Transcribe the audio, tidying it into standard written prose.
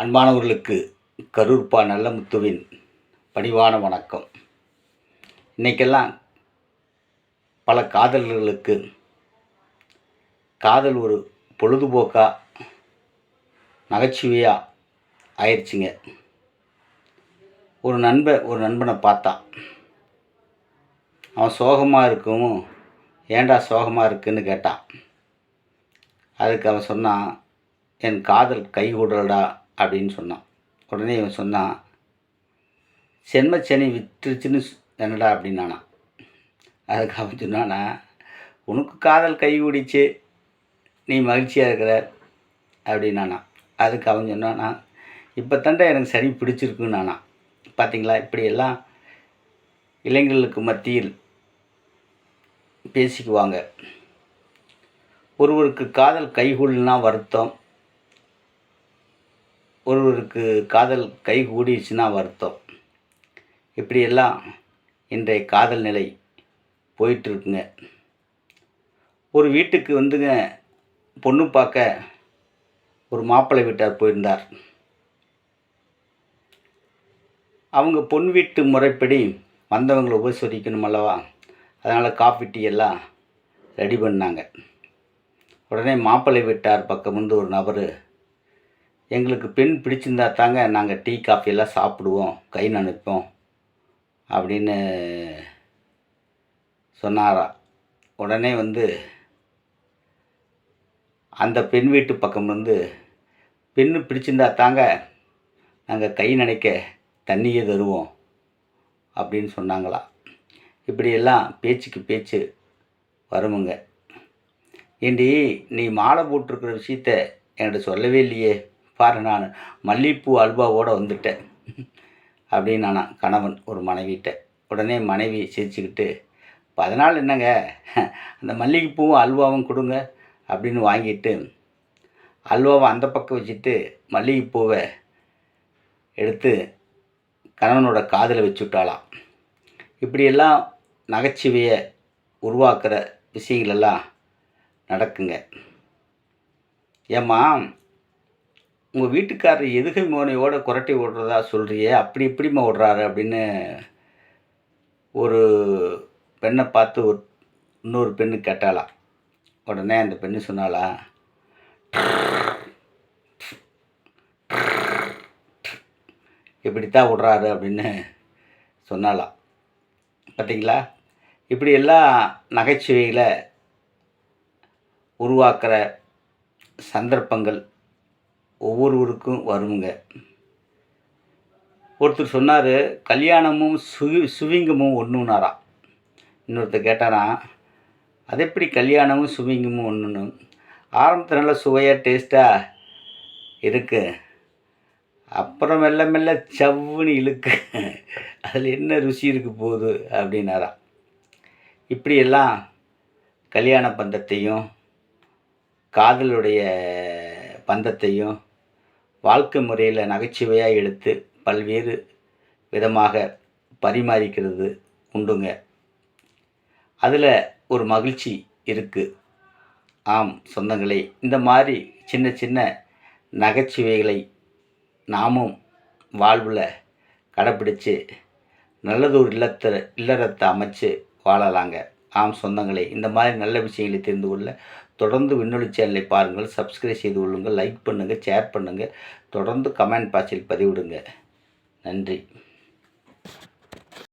அன்பானவர்களுக்கு கரூர்பா நல்லமுத்துவின் பணிவான வணக்கம். இன்றைக்கெல்லாம் பல காதலர்களுக்கு காதல் ஒரு பொழுதுபோக்காக நகைச்சுவையாக ஆயிடுச்சுங்க. ஒரு நண்பனை பார்த்தான். அவன் சோகமாக இருக்கவும், ஏன்டா சோகமாக இருக்குன்னு கேட்டான். அதுக்கு அவன் சொன்னான், என் காதல் கைகூடலடா அப்படின்னு சொன்னான். உடனே இவன் சொன்னான், சென்மச்சனி விட்டுருச்சுன்னு என்னடா அப்படின்னானா. அதுக்கு அவன் சொன்னானா, உனக்கு காதல் கைகூடிச்சு, நீ மகிழ்ச்சியாக இருக்கிற அப்படின்னானா. அதுக்கு அவன் சொன்னானா, இப்போ தாண்டா எனக்கு சரி பிடிச்சிருக்குன்னானா. பார்த்தீங்களா, இப்படியெல்லாம் இளைஞர்களுக்கு மத்தியில் பேசிக்குவாங்க. ஒருவருக்கு காதல் கைகூடலனா வருத்தம், ஒருவருக்கு காதல் கை கூடிடுச்சுன்னா வருத்தம். இப்படியெல்லாம் இன்றைய காதல் நிலை போயிட்டுருக்குங்க. ஒரு வீட்டுக்கு வந்துங்க பொண்ணு பார்க்க ஒரு மாப்பிள்ளை வீட்டார் போயிருந்தார். அவங்க பொன் வீட்டு முறைப்படி வந்தவங்களை உபசரிக்கணும் அல்லவா, அதனால் காஃபி டீ எல்லாம் ரெடி பண்ணாங்க. உடனே மாப்பிள்ளை வீட்டார் பக்கம் வந்து ஒரு நபர், எங்களுக்கு பெண் பிடிச்சிருந்தா தாங்க நாங்கள் டீ காஃபியெல்லாம் சாப்பிடுவோம், கை நனைப்போம் அப்படின்னு சொன்னாராம். உடனே வந்து அந்த பெண் வீட்டு பக்கம் வந்து, பெண்ணு பிடிச்சிருந்தா தாங்க நாங்கள் கை நனைக்க தண்ணியே தருவோம் அப்படின்னு சொன்னாங்களாம். இப்படியெல்லாம் பேச்சுக்கு பேச்சு வருமுங்க. ஏண்டி, நீ மாலை போட்டிருக்கிற விஷயத்த என்கிட்ட சொல்லவே இல்லையே, பாரு நான் மல்லிகைப்பூ அல்வாவோடு வந்துட்டேன் அப்படின்னு கணவன் ஒரு மனைவிட்ட. உடனே மனைவி சிரிச்சுக்கிட்டு, 10 நாள் என்னங்க, அந்த மல்லிகைப்பூவும் அல்வாவும் கொடுங்க அப்படின்னு வாங்கிட்டு அல்வாவை அந்த பக்கம் வச்சுட்டு மல்லிகைப்பூவை எடுத்து கணவனோட காதில் வச்சு விட்டாலாம். இப்படியெல்லாம் நகைச்சுவையை உருவாக்குற விஷயங்களெல்லாம் நடக்குங்க. ஏம்மா, உங்கள் வீட்டுக்காரர் எதுகை மோனையோட குரட்டை ஓடுறதா சொல்கிறியே, அப்படி இப்படிமா ஓடுறாரு அப்படின்னு ஒரு பெண்ணை பார்த்து இன்னொரு பெண்ணு கேட்டாலாம். உடனே அந்த பெண்ணு சொன்னாலா, இப்படித்தான் விடுறாரு அப்படின்னு சொன்னாலாம். பார்த்தீங்களா, இப்படியெல்லாம் நகைச்சுவைகளை உருவாக்குற சந்தர்ப்பங்கள் ஒவ்வொருவருக்கும் வருங்க. ஒருத்தர் சொன்னார், கல்யாணமும் சுவிங்கமும் ஒன்றுனாராம். இன்னொருத்தர் கேட்டாராம், அது எப்படி கல்யாணமும் சுவிங்கமும் ஒன்றுன்னு. ஆரம்பத்தில் நல்லா சுவையாக டேஸ்ட்டாக இருக்குது, அப்புறம் மெல்ல மெல்ல சவ்வுன்னு இழுக்கு, அதில் என்ன ருசி இருக்க போகுது அப்படின்னாராம். இப்படியெல்லாம் கல்யாண பந்தத்தையும் காதலுடைய பந்தத்தையும் வாழ்க்கை முறையில் நகைச்சுவையாக எடுத்து பல்வேறு விதமாக பரிமாறிக்கிறது உண்டுங்க. அதில் ஒரு மகிழ்ச்சி இருக்குது. ஆம் சொந்தங்களே, இந்த மாதிரி சின்ன சின்ன நகைச்சுவைகளை நாமும் வாழ்வில் கடைப்பிடிச்சு நல்லதொரு இல்லறத்தை அமைச்சு வாழலாங்க. ஆம் சொந்தங்களே, இந்த மாதிரி நல்ல விஷயங்களை தெரிந்து கொள்ள தொடர்ந்து விண்ணொலி சேனலை பாருங்கள், சப்ஸ்கிரைப் செய்து கொள்ளுங்கள், லைக் பண்ணுங்கள், ஷேர் பண்ணுங்கள், தொடர்ந்து கமெண்ட் பாக்ஸில் பதிவிடுங்க. நன்றி.